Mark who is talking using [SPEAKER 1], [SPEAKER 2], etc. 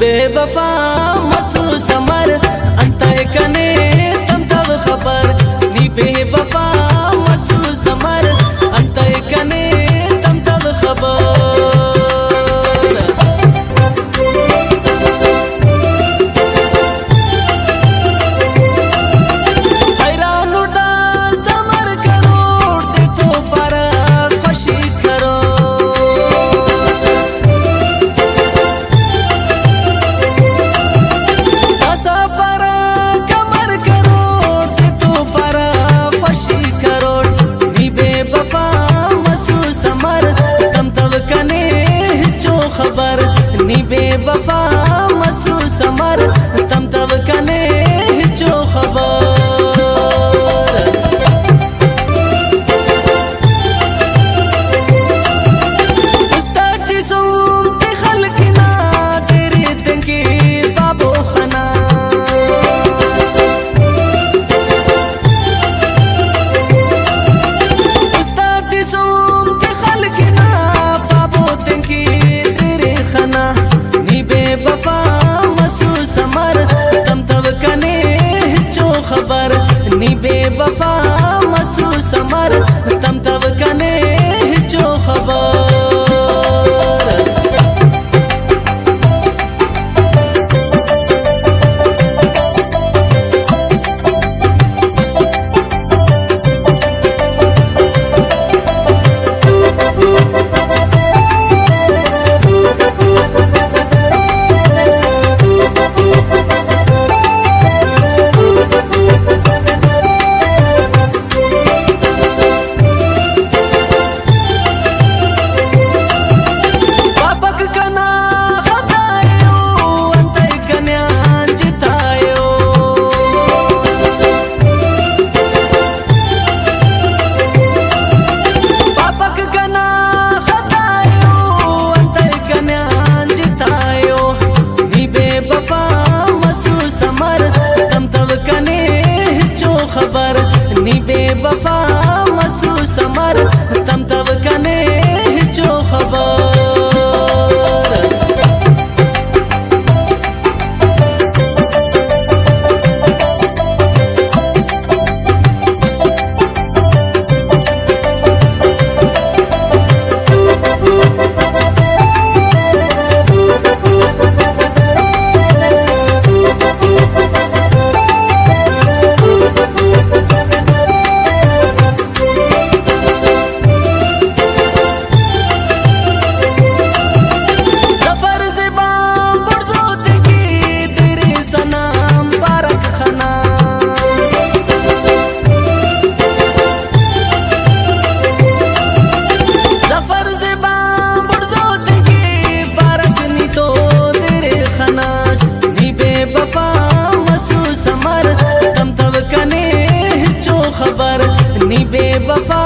[SPEAKER 1] बेवफा महसूस अमर अंत कने तम तब खबर नी बेवफा महसूस अमर अंत कने तम तब खबर हैरान उड़ा समर करो दे तो पर खुशी करो बेवफा महसूस अमर तम तब कने जो खबर उस्तादी सुनते खलकना तेरे तंगे बाबो खना उस्तादी सुनते खलकना बाबो तंगे तेरे खना बेवफा महसूस अमर तम तब कने जो खबर नी बेवफा महसूस अमर तम तब कने जो खबर बेवफा महसूस अमर तम तब कने जो खबर बेवफा महसूस अमर तम तब कने जो खबर नी बेवफा